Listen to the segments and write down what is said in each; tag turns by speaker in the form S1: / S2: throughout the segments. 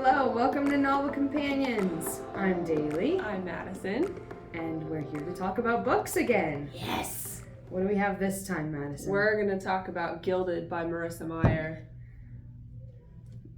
S1: Hello, welcome to Novel Companions. I'm Dalie.
S2: I'm Madison.
S1: And we're here to talk about books again.
S2: Yes!
S1: What do we have this time, Madison?
S2: We're going to talk about Gilded by Marissa Meyer.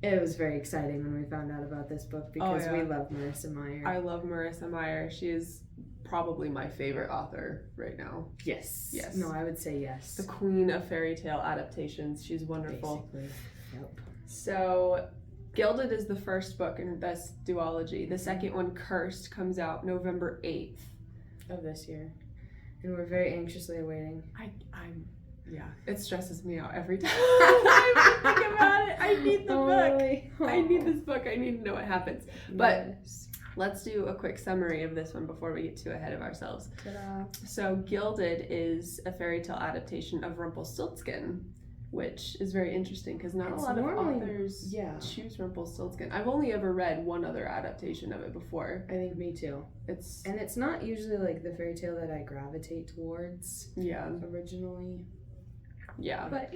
S1: It was very exciting when we found out about this book because we love Marissa Meyer.
S2: I love Marissa Meyer. She is probably my favorite author right now.
S1: Yes.
S2: Yes.
S1: No, I would say yes.
S2: The queen of fairy tale adaptations. She's wonderful.
S1: Basically. Yep.
S2: So, Gilded is the first book in this duology. The second one, Cursed, comes out November 8th.
S1: Of this year. And we're very anxiously awaiting.
S2: It stresses me out every time I think about it. I need the book. I need this book. I need to know what happens. But let's do a quick summary of this one before we get too ahead of ourselves.
S1: Ta-da.
S2: So Gilded is a fairy tale adaptation of Rumpelstiltskin, which is very interesting because not a lot of authors choose Rumpelstiltskin. I've only ever read one other adaptation of it before.
S1: I think me too. It's not usually like the fairy tale that I gravitate towards.
S2: Yeah.
S1: Originally.
S2: Yeah.
S1: But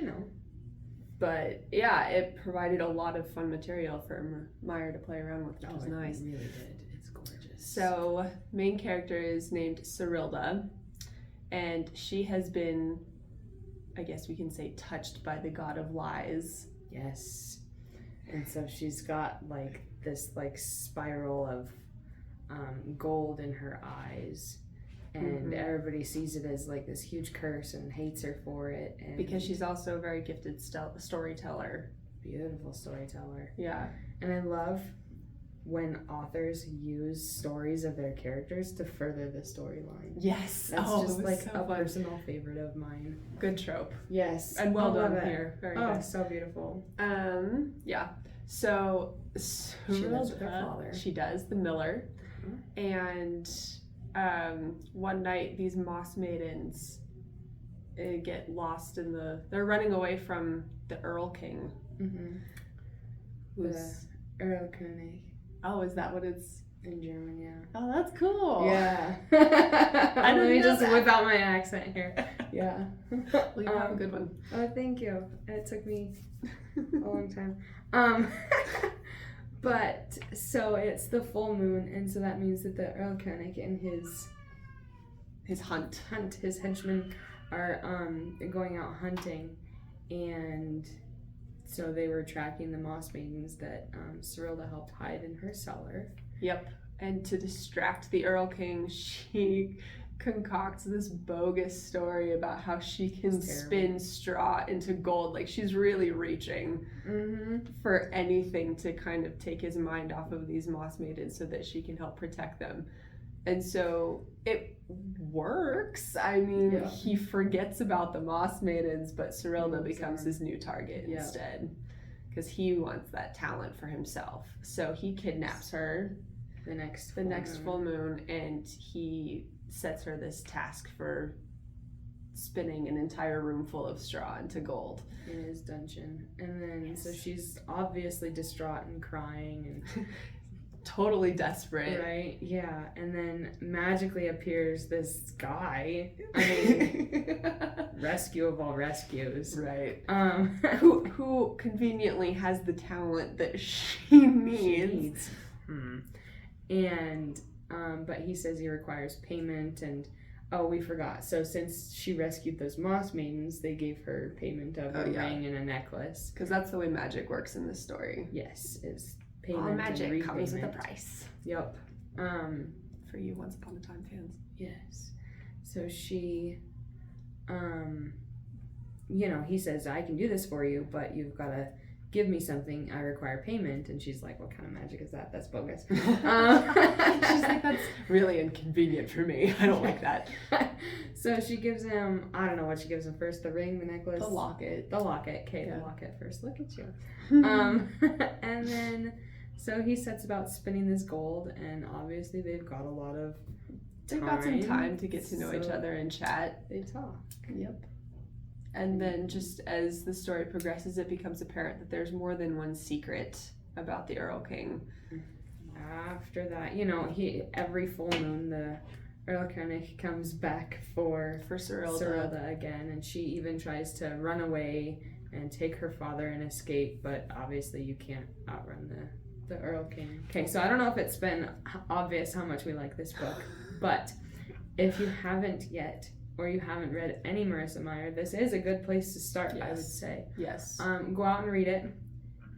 S2: But yeah, it provided a lot of fun material for Meyer to play around with, which was nice.
S1: It really did. It's gorgeous.
S2: So, main character is named Cerilda, and she has been, I guess we can say, touched by the god of lies.
S1: Yes. And so she's got like this like spiral of gold in her eyes. And everybody sees it as like this huge curse and hates her for it. And
S2: because she's also a very gifted storyteller.
S1: Beautiful storyteller.
S2: Yeah.
S1: And I love when authors use stories of their characters to further the storyline.
S2: Yes.
S1: That's just like
S2: so
S1: a
S2: fun.
S1: Personal favorite of mine.
S2: Good trope.
S1: Yes.
S2: And well done here. Very good.
S1: So beautiful.
S2: Yeah. So
S1: she lives with her father.
S2: She does, the miller. And one night these moss maidens get lost they're running away from the Earl King.
S1: The Earl König.
S2: Oh, is that what it's
S1: in German? Yeah.
S2: Oh, that's cool.
S1: Yeah.
S2: Let
S1: me just whip out my accent here. Yeah.
S2: Well, you have a good one.
S1: Oh, thank you. It took me a long time. But so it's the full moon, and so that means that the Earl König and his henchmen are going out hunting, and so they were tracking the moss maidens that Cerilda helped hide in her cellar.
S2: Yep. And to distract the Earl King, she concocts this bogus story about how she can spin straw into gold. Like, she's really reaching for anything to kind of take his mind off of these moss maidens so that she can help protect them. And so it works. I mean, he forgets about the moss maidens, but Cerilda becomes his new target instead, because he wants that talent for himself. So he kidnaps her the next full moon, and he sets her this task for spinning an entire room full of straw into gold
S1: in his dungeon. And then so she's obviously distraught and crying and
S2: totally desperate,
S1: right? Yeah. And then magically appears this guy, I mean rescue of all rescues,
S2: right? Who conveniently has the talent that she needs.
S1: And but he says he requires payment, and we forgot. So since she rescued those moss maidens, they gave her payment of a ring and a necklace.
S2: Because that's the way magic works in this story.
S1: Yes, is payment.
S2: All magic
S1: and
S2: comes with a price.
S1: Yep.
S2: For you Once Upon a Time fans.
S1: Yes. So she, he says, I can do this for you, but you've got to give me something. I require payment. And she's like, what kind of magic is that? That's bogus. She's
S2: like, that's really inconvenient for me. I don't like that.
S1: So she gives him, I don't know what she gives him first, the ring, the necklace?
S2: The locket.
S1: Okay, the locket first. Look at you. And then, so he sets about spinning this gold, and obviously they've got a lot of time.
S2: They've got some time to get to know each other and chat.
S1: They talk.
S2: Yep. And then just as the story progresses, it becomes apparent that there's more than one secret about the Earl King.
S1: After that, every full moon, the Earl König comes back for Cerilda again, and she even tries to run away and take her father and escape, but obviously you can't outrun The Earl King. Okay, so I don't know if it's been obvious how much we like this book, but if you haven't yet, or you haven't read any Marissa Meyer, this is a good place to start, I would say.
S2: Yes.
S1: Go out and read it,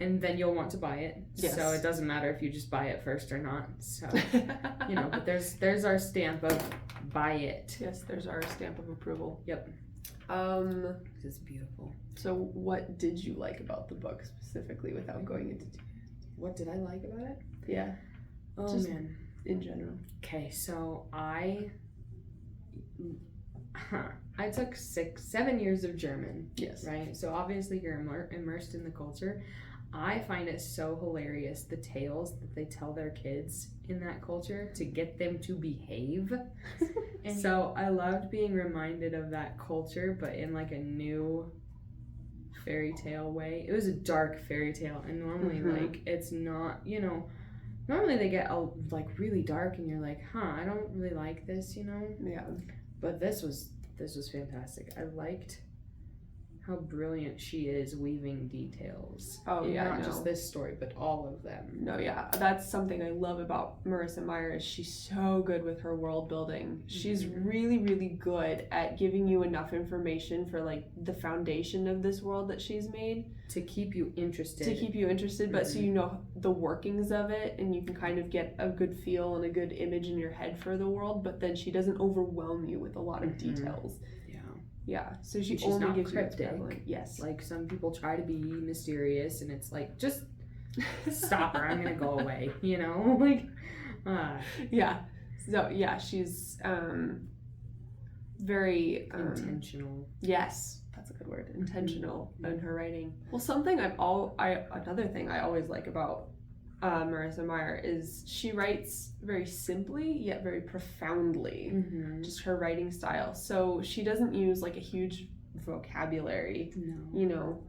S1: and then you'll want to buy it.
S2: Yes.
S1: So it doesn't matter if you just buy it first or not. So, but there's our stamp of buy it.
S2: Yes, there's our stamp of approval.
S1: Yep. It's beautiful.
S2: So what did you like about the book specifically without going into
S1: what did I like about it?
S2: Yeah.
S1: Oh,
S2: just
S1: man.
S2: In general.
S1: Okay, so I took 7 years of German.
S2: Yes.
S1: Right? So obviously you're immersed in the culture. I find it so hilarious, the tales that they tell their kids in that culture to get them to behave. And so I loved being reminded of that culture, but in like a new fairy tale way. It was a dark fairy tale, and normally like it's not, normally they get like really dark and you're like, I don't really like this,
S2: Yeah.
S1: But this was fantastic. I liked how brilliant she is weaving details.
S2: Oh, yeah,
S1: Not just this story, but all of them.
S2: No, yeah. That's something I love about Marissa Meyer is she's so good with her world building. She's really, really good at giving you enough information for like the foundation of this world that she's made.
S1: To keep you interested.
S2: But so you know the workings of it, and you can kind of get a good feel and a good image in your head for the world, but then she doesn't overwhelm you with a lot of details. Yeah, so she's only
S1: not
S2: gives
S1: cryptic.
S2: you yes.
S1: Like some people try to be mysterious, and it's like, just stop her, I'm gonna go away, like.
S2: Yeah, so yeah, she's very
S1: intentional.
S2: Yes, that's a good word. Intentional in her writing. Well, something another thing I always like about Marissa Meyer is she writes very simply yet very profoundly. Just her writing style. So she doesn't use like a huge vocabulary.
S1: No.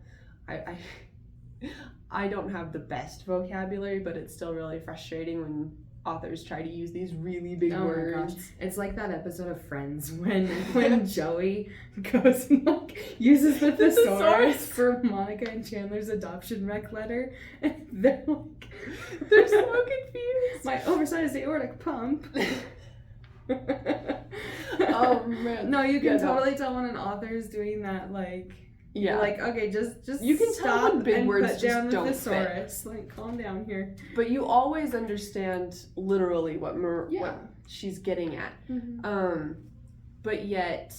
S2: I don't have the best vocabulary, but it's still really frustrating when authors try to use these really big words.
S1: My gosh. It's like that episode of Friends when Joey goes and like uses the thesaurus for Monica and Chandler's adoption rec letter, and they're
S2: so confused.
S1: My oversized aortic pump.
S2: Oh man.
S1: No, you can totally tell when an author is doing that, like.
S2: Yeah.
S1: Like, okay, just
S2: you can
S1: stop
S2: tell when big
S1: and
S2: words
S1: put down
S2: just
S1: the
S2: don't
S1: thesaurus. Like, calm down here.
S2: But you always understand literally what she's getting at. But yet,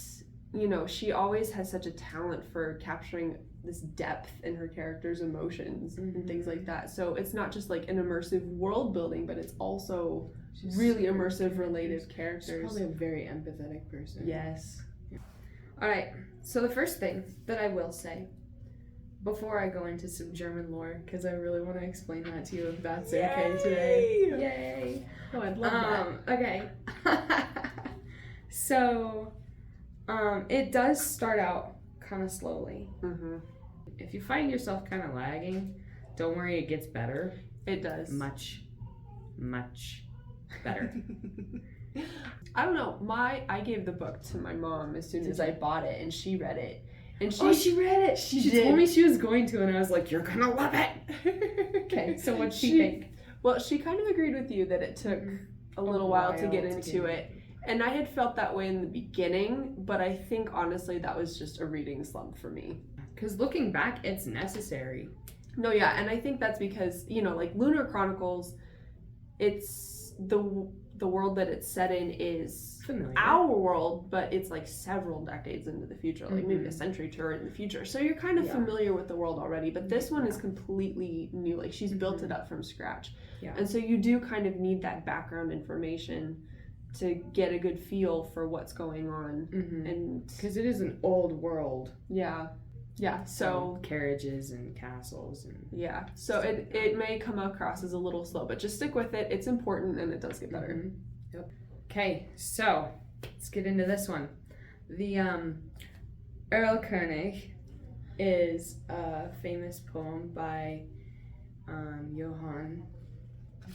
S2: she always has such a talent for capturing this depth in her characters' emotions and things like that. So it's not just like an immersive world building, but it's also really immersive related characters.
S1: She's probably a very empathetic person.
S2: Yes.
S1: All right, so the first thing that I will say before I go into some German lore, because I really want to explain that to you if that's okay today. Yay!
S2: Oh, I'd love that.
S1: Okay. So, it does start out kind of slowly. If you find yourself kind of lagging, don't worry, it gets better.
S2: It does.
S1: Much, much better.
S2: I don't know. I gave the book to my mom as soon as I bought it, and she read it. And
S1: she read it. She told me she was going to, and I was like, "You're gonna love it." Okay, so what'd she think?
S2: Well, she kind of agreed with you that it took a little while to get into it. And I had felt that way in the beginning, but I think honestly that was just a reading slump for me.
S1: Because looking back, it's necessary.
S2: No, yeah, and I think that's because, like Lunar Chronicles, it's the world that it's set in is
S1: familiar.
S2: Our world, but it's like several decades into the future, like maybe a century to in the future. So you're kind of familiar with the world already, but this one is completely new. Like she's built it up from scratch. Yeah. And so you do kind of need that background information to get a good feel for what's going on. And
S1: because it is an old world.
S2: Yeah, so
S1: carriages and castles and
S2: so it may come across as a little slow, but just stick with it. It's important and it does get better.
S1: Yep. Okay, so let's get into this one. The Erlkönig is a famous poem by Johann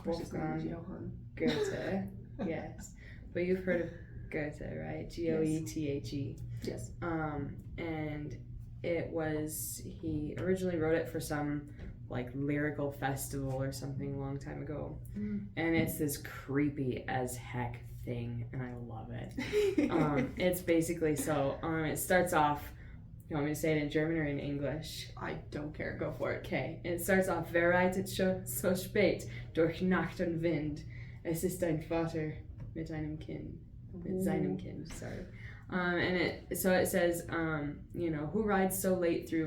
S2: Johann
S1: Goethe. Yes, but you've heard of Goethe, right? Goethe.
S2: Yes.
S1: And he originally wrote it for some like lyrical festival or something a long time ago, and it's this creepy as heck thing, and I love it. It's basically it starts off. You want me to say it in German or in English?
S2: I don't care. Go for it.
S1: Okay. It starts off, wer reitet so spät durch Nacht und Wind? Es ist ein Vater mit einem Kind. Mit seinem Kind, sorry. And it says, who rides so late through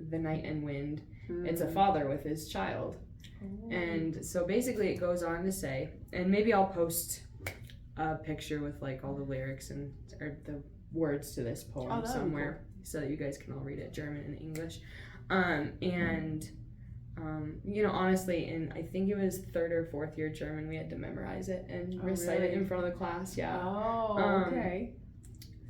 S1: the night and wind? It's a father with his child. And so basically it goes on to say, and maybe I'll post a picture with like all the lyrics or the words to this poem somewhere, so that you guys can all read it, German and English. Honestly, in I think it was 3rd or 4th year German, we had to memorize it and recite it in front of the class. Yeah.
S2: Oh, okay.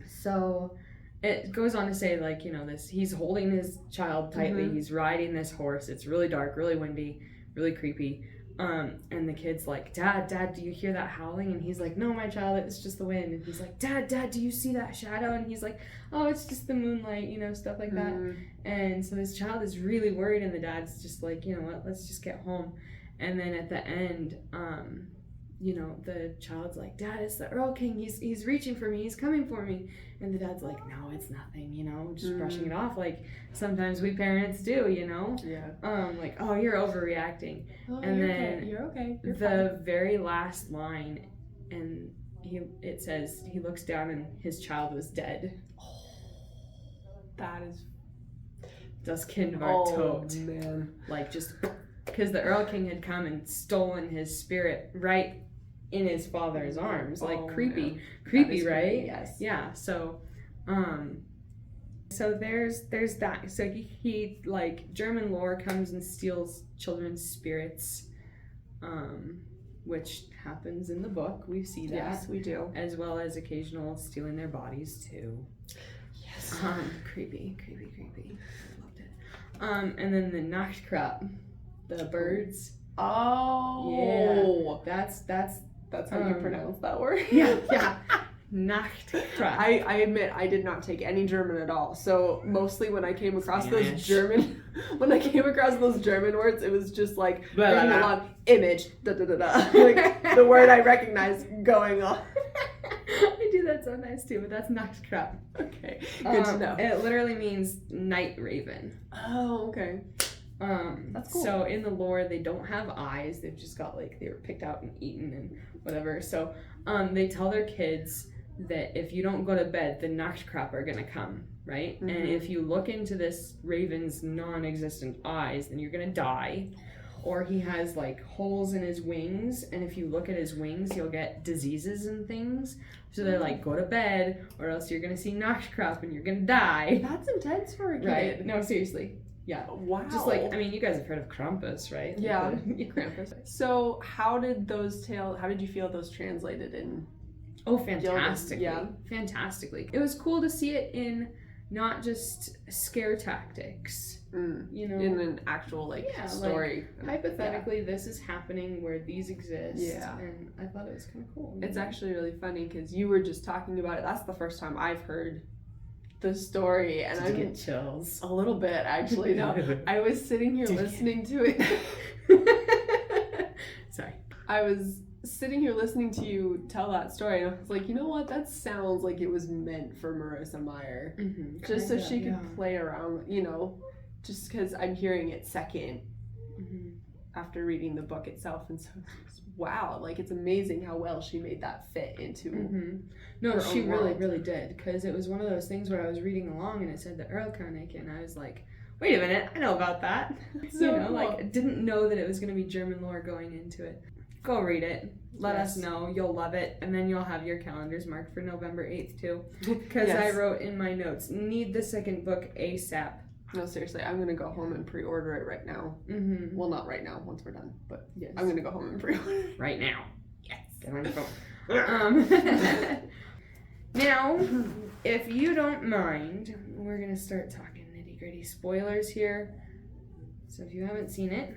S1: So it goes on to say, like, he's holding his child tightly, he's riding this horse, it's really dark, really windy, really creepy. And the kid's like, Dad, do you hear that howling? And he's like, no, my child, it's just the wind. And he's like, Dad, do you see that shadow? And he's like, oh, it's just the moonlight, stuff like that. And so his child is really worried, and the dad's just like, you know what, let's just get home. And then at the end, the child's like, Dad, it's the Earl King, he's reaching for me, he's coming for me. And the dad's like, no, it's nothing, just brushing it off like sometimes we parents do,
S2: Yeah.
S1: Like, oh, you're overreacting.
S2: Oh,
S1: and
S2: you're
S1: then
S2: okay. You're okay. You're
S1: the
S2: fine.
S1: very last line, and it says he looks down and his child was dead.
S2: That is
S1: Das Kind war tot.
S2: Man.
S1: Like, just because the Earl King had come and stolen his spirit right in his father's arms. Like, creepy, right?
S2: Yes.
S1: Yeah. So there's that. So he like, German lore comes and steals children's spirits, which happens in the book. We see that.
S2: Yes, we do.
S1: As well as occasional stealing their bodies too.
S2: Yes.
S1: Creepy. I loved it. And then the Nachtkrab, the birds.
S2: Oh.
S1: Yeah. That's
S2: how you pronounce that word?
S1: Yeah. Nachtkrab.
S2: I admit I did not take any German at all. So mostly when I came across those German words, it was just like reading along, image, like the word I recognize going on.
S1: I do that sometimes too, but that's Nachtkrab.
S2: Okay, good to know.
S1: It literally means night raven.
S2: Oh, okay. That's cool.
S1: So in the lore, they don't have eyes. They've just got, like, they were picked out and eaten and whatever. So they tell their kids that if you don't go to bed, the Nachtkrab are gonna come, right? And if you look into this raven's non-existent eyes, then you're gonna die. Or he has, like, holes in his wings, and if you look at his wings, you'll get diseases and things. So they're like, go to bed, or else you're gonna see Nachtkrab and you're gonna die.
S2: That's intense for a kid.
S1: Right? No, seriously. Yeah.
S2: Wow.
S1: Just like, I mean, you guys have heard of Krampus, right?
S2: Yeah. Krampus. So how did you feel those translated in?
S1: Oh, fantastically.
S2: Yeah.
S1: Fantastically. It was cool to see it in not just scare tactics,
S2: in an actual, story.
S1: Like, hypothetically, this is happening where these exist.
S2: Yeah.
S1: And I thought it was kind of cool.
S2: It's actually really funny because you were just talking about it. That's the first time I've heard the story, and I
S1: get chills
S2: a little bit actually. No, I was sitting here listening to it.
S1: Sorry,
S2: I was sitting here listening to you tell that story, and I was like, you know what? That sounds like it was meant for Marissa Meyer, just so she could play around. Just because I'm hearing it second after reading the book itself, and so wow, like, it's amazing how well she made that fit into
S1: No, she really did, because it was one of those things where I was reading along and it said the Erlkönig, and I was like, wait a minute, I know about that.
S2: So cool.
S1: Like, I didn't know that it was going to be German lore going into it. Go read it. Let us know. You'll love it, and then you'll have your calendars marked for November 8th too, because I wrote in my notes, need the second book ASAP.
S2: No, seriously, I'm going to go home and pre-order it right now. Well, not right now, once we're done, but
S1: yes.
S2: I'm going to go home and pre-order it.
S1: Right now. Yes. Get on your phone. Now, if you don't mind, we're going to start talking nitty-gritty spoilers here. So if you haven't seen it,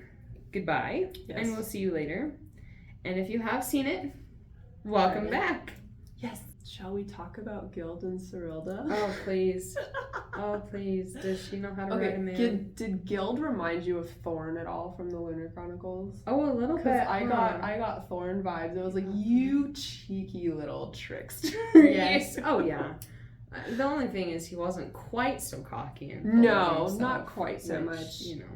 S1: goodbye, and we'll see you later. And if you have seen it, welcome back.
S2: Yes. Shall we talk about Gilded and Serilda?
S1: Oh, please. Oh, please. Does she know how to write a man?
S2: Did Gild remind you of Thorn at all from the Lunar Chronicles?
S1: Oh, a little bit.
S2: I got Thorn vibes. It was like, you cheeky little trickster.
S1: Yes. Oh, yeah. The only thing is he wasn't quite so cocky and himself,
S2: not quite so much.
S1: You know.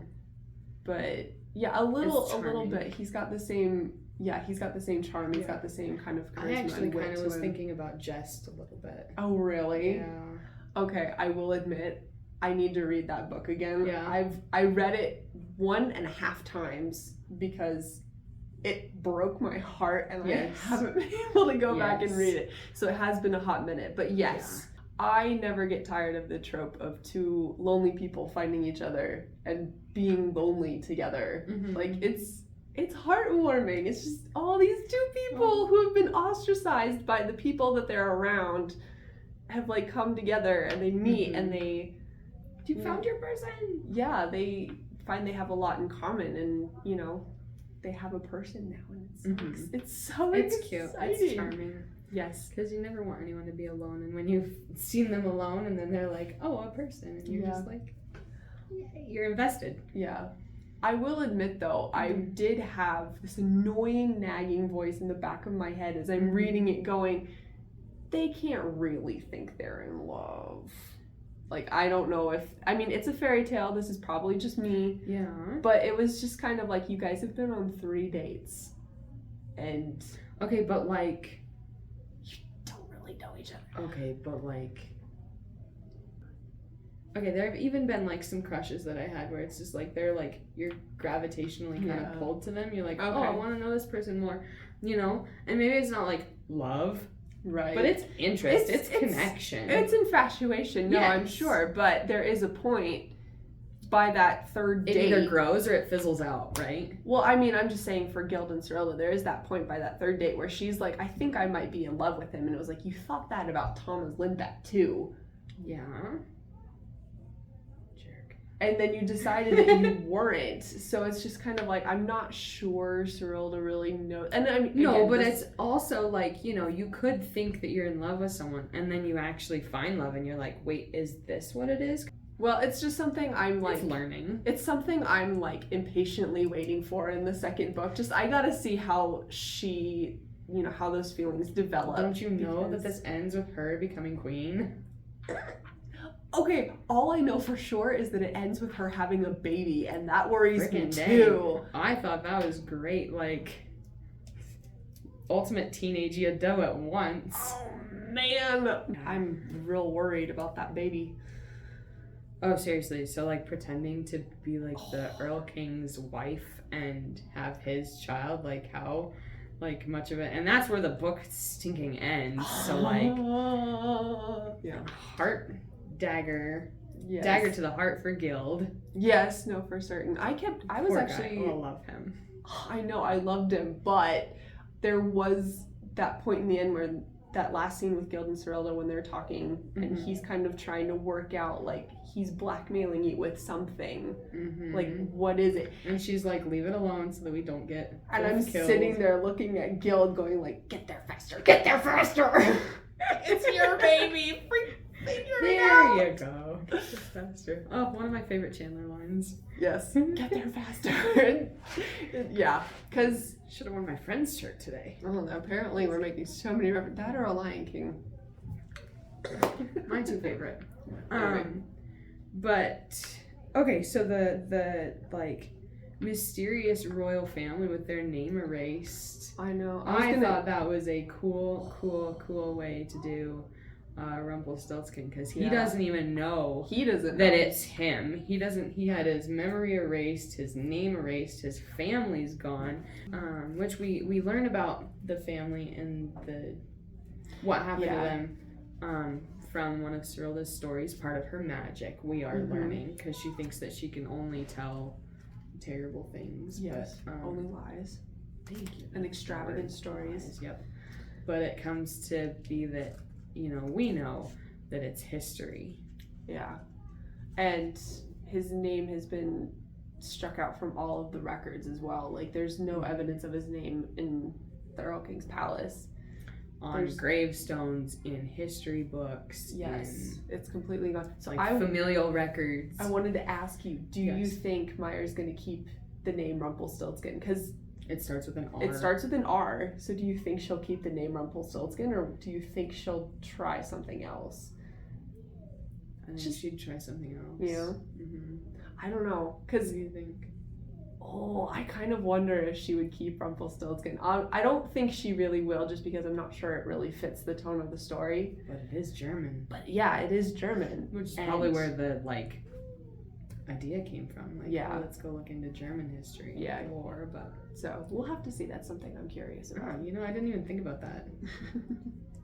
S2: But yeah, a little bit. He's got the same charm. He's got the same kind of charisma.
S1: I actually kind of was
S2: him.
S1: thinking about Jest a little bit.
S2: Oh, really?
S1: Yeah.
S2: Okay, I will admit, I need to read that book again.
S1: Yeah.
S2: I read it 1.5 times because it broke my heart and I haven't been able to go back and read it. So it has been a hot minute. But yes, I never get tired of the trope of two lonely people finding each other and being lonely together. Mm-hmm. Like, it's heartwarming. It's just all these two people who have been ostracized by the people that they're around have like come together and they meet and they...
S1: You found your person!
S2: Yeah, they find they have a lot in common and, you know, they have a person now and it's so exciting.
S1: Cute. It's charming.
S2: Yes.
S1: Because you never want anyone to be alone, and when you've seen them alone and then they're like, oh, a person, and you're just like, you're invested.
S2: Yeah. I will admit though, I did have this annoying nagging voice in the back of my head as I'm reading it going, they can't really think they're in love. Like, I don't know if... I mean, it's a fairy tale. This is probably just me.
S1: Yeah.
S2: But it was just kind of like, you guys have been on 3 dates. And...
S1: Okay, but like...
S2: You don't really know each other.
S1: Okay, but like... Okay, there have even been like some crushes that I had where it's just like, they're like, you're gravitationally kind of pulled to them. You're like, oh, I want to know this person more. You know? And maybe it's not like love.
S2: Right.
S1: But it's interest, it's connection.
S2: It's infatuation, no, I'm sure. But there is a point by that third date.
S1: It either grows or it fizzles out, right?
S2: Well, I mean, I'm just saying for Gild and Cirilla, there is that point by that third date where she's like, I think I might be in love with him. And it was like, you thought that about Thomas Lindbeck too.
S1: Yeah.
S2: And then you decided that you weren't. So it's just kind of like, I'm not sure Cirilla really knows. And I mean,
S1: no, but it's also like, you know, you could think that you're in love with someone and then you actually find love and you're like, wait, is this what it is?
S2: Well, it's just something I'm like...
S1: learning.
S2: It's something I'm like impatiently waiting for in the second book. Just, I gotta see how she, you know, how those feelings develop.
S1: Don't you know that this ends with her becoming queen?
S2: Okay, all I know for sure is that it ends with her having a baby, and that worries me too.
S1: Dang. I thought that was great, like, ultimate teenage ado at once.
S2: Oh, man! I'm real worried about that baby.
S1: Oh, seriously, so, like, pretending to be, like, the Earl King's wife and have his child, like, how, like, much of it... And that's where the book stinking ends, so, like...
S2: Yeah.
S1: Heart... Dagger
S2: Yes.
S1: Dagger to the heart for Gild.
S2: Yes, no, for certain. I was
S1: Poor
S2: actually...
S1: guy. I love him.
S2: I know, I loved him, but there was that point in the end where that last scene with Gild and Cirilla when they're talking, and he's kind of trying to work out, like, he's blackmailing you with something. Like, what is it?
S1: And she's like, leave it alone so that we don't get
S2: And I'm
S1: killed.
S2: sitting there looking at Gild going like, get there faster, get there faster! It's your baby!
S1: There you go. Get there faster. Oh, one of my favorite Chandler lines.
S2: Yes. Get there faster. Yeah, because...
S1: Should have worn my friend's shirt today.
S2: Oh, apparently we're making so many references. That or a Lion King.
S1: My two favorite. But okay, so the like mysterious royal family with their name erased.
S2: I know.
S1: I thought that was a cool way to do Rumpelstiltskin, because he doesn't even know that it's him. He had his memory erased, his name erased, his family's gone, which we learn about the family and what happened to them from one of Cirilla's stories, part of her magic. We are learning, because she thinks that she can only tell terrible things.
S2: Yes, but, only lies.
S1: Thank you.
S2: And extravagant stories.
S1: Lies, yep. But it comes to be that, you know, we know that it's history. Yeah.
S2: And his name has been struck out from all of the records as well. Like, there's no evidence of his name in the Earl King's palace.
S1: on gravestones, in history books.
S2: Yes, it's completely gone.
S1: So familial records.
S2: I wanted to ask you, do you think Meyer's going to keep the name Rumpelstiltskin? Because
S1: it starts with an R.
S2: It starts with an R. So do you think she'll keep the name Rumpelstiltskin, or do you think she'll try something else?
S1: I think she'd try something else.
S2: Yeah.
S1: Mm-hmm.
S2: I don't know. Cause
S1: what do you think?
S2: Oh, I kind of wonder if she would keep Rumpelstiltskin. I don't think she really will, just because I'm not sure it really fits the tone of the story.
S1: But it is German.
S2: But yeah, it is German.
S1: Which is probably where the, like, idea came from. Like,
S2: yeah.
S1: Oh, let's go look into German history.
S2: Yeah.
S1: War, but...
S2: So, we'll have to see. That's something I'm curious about.
S1: Oh, you know, I didn't even think about that.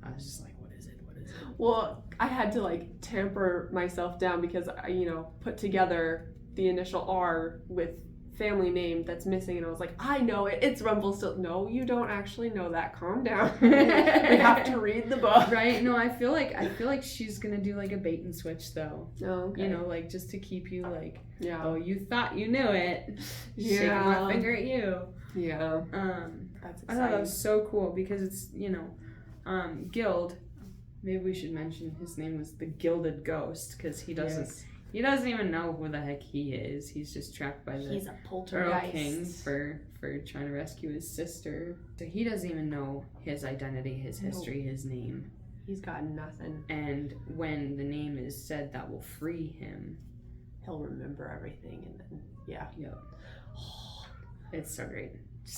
S1: I was just like, what is it? What is it?
S2: Well, I had to, like, tamper myself down because I, put together the initial R with family name that's missing, and I was like, I know it, it's Rumpelstiltskin. No, you don't actually know that. Calm down. We have to read the book.
S1: Right? No, I feel like she's gonna do like a bait and switch though.
S2: Oh, okay.
S1: Like just to keep you like,
S2: yeah.
S1: Oh, you thought you knew it.
S2: Yeah.
S1: Shaking my finger at you.
S2: Yeah.
S1: I
S2: That's exciting.
S1: thought that was so cool because it's, Gild. Maybe we should mention his name was the Gilded Ghost because he doesn't.
S2: Yes.
S1: He doesn't even know who the heck he is. He's just trapped by
S2: He's a
S1: Earl
S2: poltergeist.
S1: King for trying to rescue his sister. So he doesn't even know his identity, his history, his name.
S2: He's got nothing.
S1: And when the name is said that will free him,
S2: he'll remember everything, and then
S1: Yep. It's so great.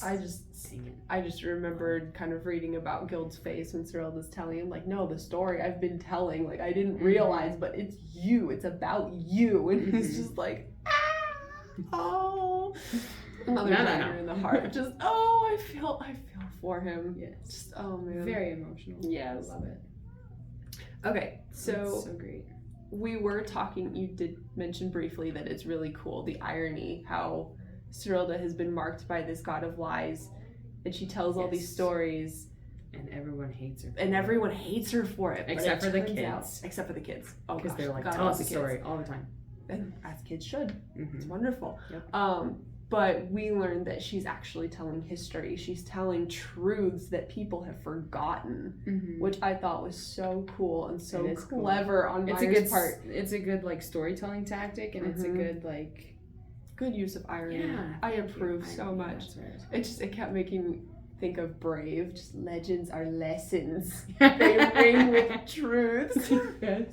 S2: I just remembered kind of reading about Gild's face when Cyrilda's telling him, like, no, the story I've been telling, like, I didn't realize, but it's you, it's about you, and he's just like, another dagger in the heart. Just I feel for him.
S1: Yes.
S2: Just man,
S1: very emotional.
S2: Yes,
S1: I love it.
S2: Okay, so
S1: great.
S2: We were talking. You did mention briefly that it's really cool, the irony how Cyrilda has been marked by this god of lies, and she tells all these stories,
S1: and everyone hates her.
S2: For it,
S1: except for the kids.
S2: Except for the kids. Oh,
S1: because they're like,
S2: God,
S1: tell us the story all the time.
S2: And as kids should.
S1: Mm-hmm.
S2: It's wonderful.
S1: Yep.
S2: But we learned that she's actually telling history. She's telling truths that people have forgotten, which I thought was so cool and so clever on Meyer's part.
S1: It's a good like storytelling tactic, and it's a good like.
S2: Good use of irony. Yeah, I approve so much. Right. It kept making me think of Brave. Just legends are lessons. They ring with truths.
S1: Yes.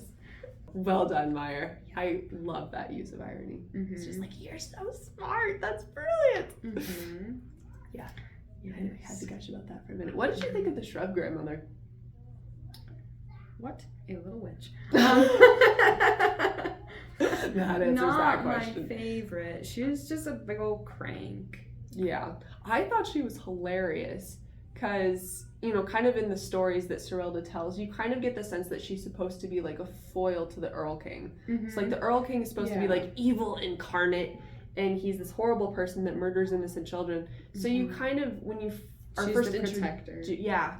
S2: Well done, Meyer. I love that use of irony. Mm-hmm. It's just like, you're so smart. That's brilliant.
S1: Mm-hmm.
S2: Yeah. I had to gush about that for a minute. What did you think of the shrub grandmother?
S1: What? A little witch.
S2: That answers that question.
S1: Not my favorite. She was just a big old crank.
S2: Yeah. I thought she was hilarious because, kind of in the stories that Cyrilda tells, you kind of get the sense that she's supposed to be like a foil to the Earl King. Mm-hmm. It's like the Earl King is supposed to be like evil incarnate, and he's this horrible person that murders innocent children. So you kind of, when you are
S1: she's
S2: first
S1: the protector.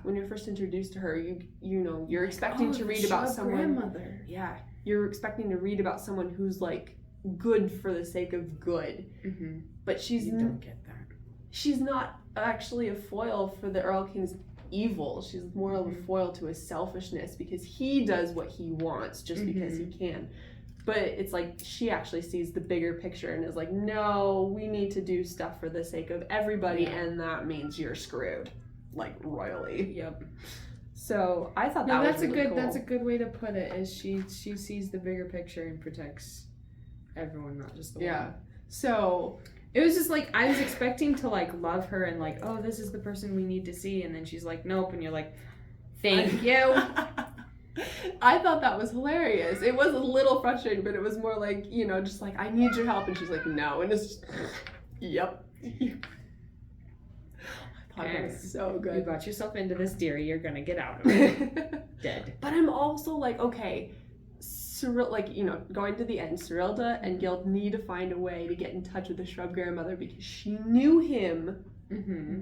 S2: When you're first introduced to her, you're expecting to read about someone.
S1: Grandmother.
S2: Yeah. You're expecting to read about someone who's like good for the sake of good.
S1: Mm-hmm.
S2: But
S1: you don't get that.
S2: She's not actually a foil for the Earl King's evil. She's more of a foil to his selfishness because he does what he wants just because he can. But it's like she actually sees the bigger picture and is like, no, we need to do stuff for the sake of everybody, and that means you're screwed, like royally.
S1: Yep.
S2: So I thought that was really cool.
S1: That's a good way to put it. Is she sees the bigger picture and protects everyone, not just the one.
S2: Yeah. So
S1: it was just like I was expecting to like love her and like, oh, this is the person we need to see, and then she's like, nope, and you're like, thank you.
S2: I thought that was hilarious. It was a little frustrating, but it was more like, just like, I need your help, and she's like, no, and it's just, yep. I thought that was so good.
S1: You got yourself into this, dearie. You're gonna get out of it. Dead.
S2: But I'm also like, okay, going to the end, Cyrilda and Gild need to find a way to get in touch with the shrub grandmother because she knew him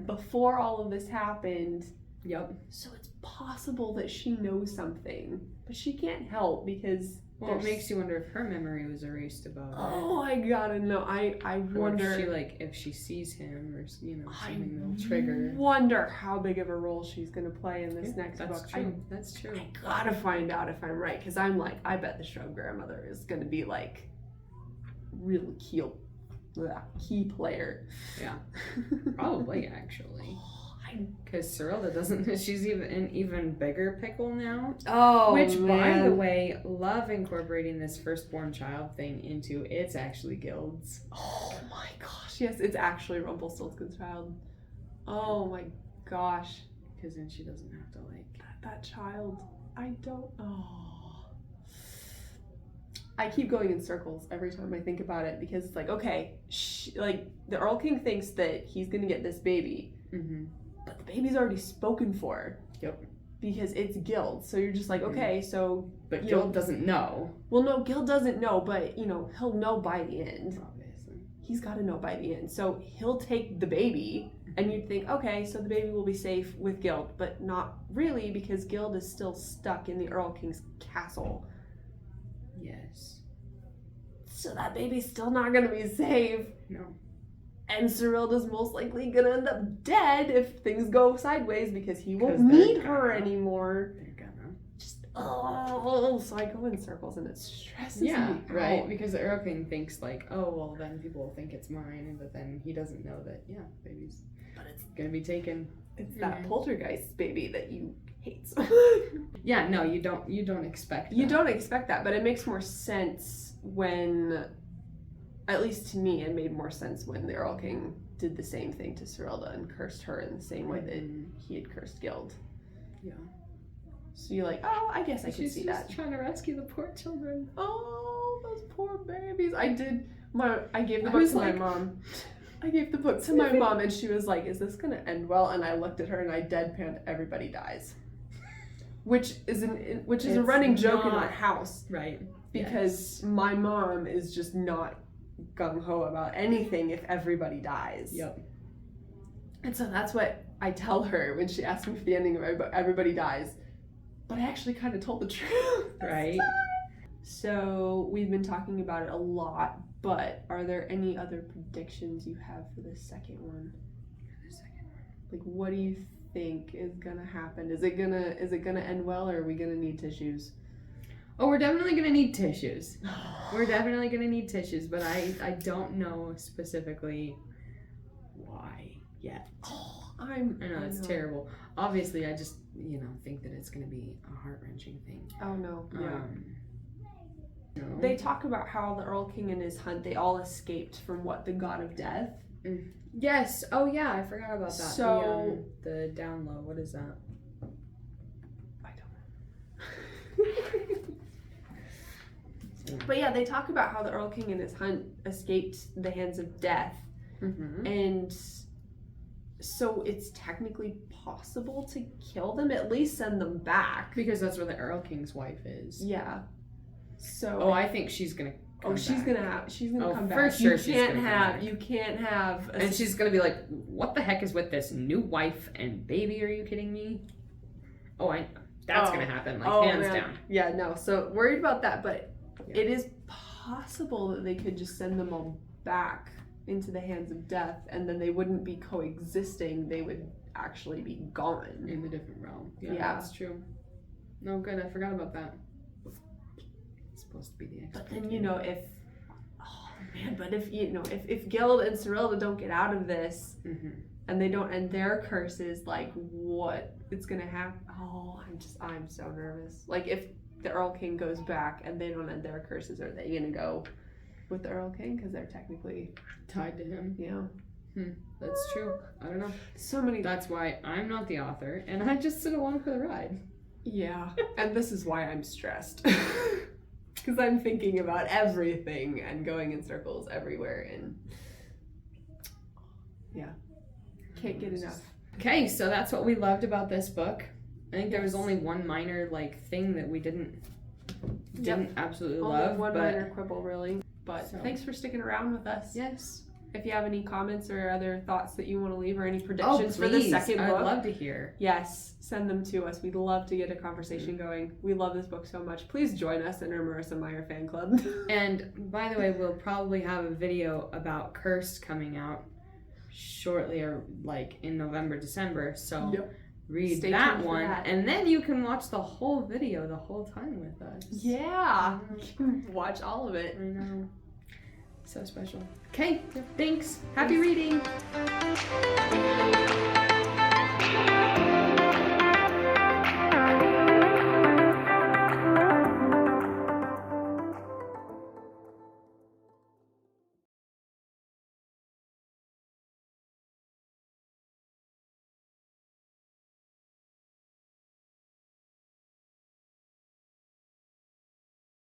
S2: before all of this happened.
S1: Yep.
S2: So it's possible that she knows something, but she can't help because.
S1: Well, it makes you wonder if her memory was erased about it.
S2: Oh, I gotta know. I wonder.
S1: Or if she sees him or, something that'll trigger.
S2: I wonder how big of a role she's gonna play in this next book.
S1: That's true.
S2: I gotta find out if I'm right, because I'm like, I bet the Shrub grandmother is gonna be like really key player.
S1: Yeah. Probably, actually. Because Cerilda doesn't, she's an even bigger pickle now.
S2: Oh,
S1: Which,
S2: man.
S1: by the way, love incorporating this firstborn child thing into it's actually Gild's.
S2: Oh my gosh, yes, it's actually Rumpelstiltskin's child. Oh my gosh.
S1: Because then she doesn't have to
S2: that child. I keep going in circles every time I think about it, because it's like, okay, the Earl King thinks that he's gonna get this baby.
S1: Mm-hmm.
S2: But the baby's already spoken for.
S1: Yep.
S2: Because it's Gild. So you're just like, okay, so...
S1: But Gild doesn't know.
S2: Well, no, Gild doesn't know, but, he'll know by the end.
S1: Obviously.
S2: He's got to know by the end. So he'll take the baby, and you'd think, okay, so the baby will be safe with Gild. But not really, because Gild is still stuck in the Earl King's castle.
S1: Yes.
S2: So that baby's still not going to be safe.
S1: No.
S2: And Cerilda's most likely gonna end up dead if things go sideways, because he won't need her anymore.
S1: They're gonna.
S2: So I go in circles and it stresses me out.
S1: Right, because the Earl King thinks then people will think it's mine, but then he doesn't know that, baby's gonna be taken.
S2: It's that poltergeist baby that you hate.
S1: Yeah, no, you don't expect that.
S2: You don't expect that, but it makes more sense when... At least to me, it made more sense when the Earl King did the same thing to Cerilda and cursed her in the same way that he had cursed Gild.
S1: Yeah.
S2: So you're like, oh, I guess I can see that.
S1: She's trying to rescue the poor children.
S2: Oh, those poor babies. I gave the book to my mom. I gave the book to my mom, and she was like, is this going to end well? And I looked at her and I deadpanned, everybody dies. Which is a running joke in our house.
S1: Right.
S2: Because my mom is just not gung-ho about anything if everybody dies.
S1: Yep.
S2: And so that's what I tell her when she asks me for the ending of everybody dies. But I actually kind of told the truth.
S1: Right.
S2: So we've been talking about it a lot, but are there any other predictions you have for the second one? Like, what do you think is gonna happen? Is it gonna end well, or are we gonna need tissues?
S1: Oh, we're definitely going to need tissues. But I don't know specifically why yet.
S2: I know
S1: it's terrible. Obviously, I just, think that it's going to be a heart-wrenching thing.
S2: Oh, no. Yeah.
S1: No.
S2: They talk about how the Earl King and his hunt, they all escaped from the God of Death.
S1: Yes. Oh, yeah, I forgot about that.
S2: So...
S1: the down low, what is that?
S2: I don't know. But yeah, they talk about how the Earl King and his hunt escaped the hands of death.
S1: Mm-hmm.
S2: And so it's technically possible to kill them, at least send them back.
S1: Because that's where the Earl King's wife is.
S2: Yeah. So.
S1: Oh, I think she's gonna.
S2: She's gonna come back.
S1: For sure,
S2: You can't have.
S1: And she's gonna be like, "What the heck is with this new wife and baby? Are you kidding me?" That's gonna happen. Hands down.
S2: Yeah, no. So worried about that, but. It is possible that they could just send them all back into the hands of death, and then they wouldn't be coexisting. They would actually be gone.
S1: In the different realm. Yeah, that's true. No, good. I forgot about that. It's supposed to be the
S2: But then, if Gild and Cerilda don't get out of this, and they don't end their curses, what it's going to happen? Oh, I'm so nervous. If the Earl King goes back and they don't end their curses, are they gonna go with the Earl King because they're technically
S1: tied to him?
S2: Yeah.
S1: That's true. I don't know.
S2: So many.
S1: That's why I'm not the author and I just sit along for the ride.
S2: Yeah. And this is why I'm stressed. Because I'm thinking about everything and going in circles everywhere, and can't get enough.
S1: Okay, so that's what we loved about this book. I think there was only one minor thing that we didn't absolutely love.
S2: Only one minor quibble, really. But thanks for sticking around with us.
S1: Yes.
S2: if you have any comments or other thoughts that you want to leave or any predictions for the
S1: please.
S2: second book.
S1: I'd love to hear.
S2: Yes, send them to us. We'd love to get a conversation going. We love this book so much. Please join us in our Marissa Meyer fan club.
S1: And by the way, we'll probably have a video about Cursed coming out shortly, or like in November, December. So read
S2: Stay
S1: that
S2: tuned for
S1: one,
S2: that.
S1: and then you can watch the whole video the whole time with us.
S2: Yeah, you can watch all of it.
S1: I know. So special. Okay, thanks. Happy reading.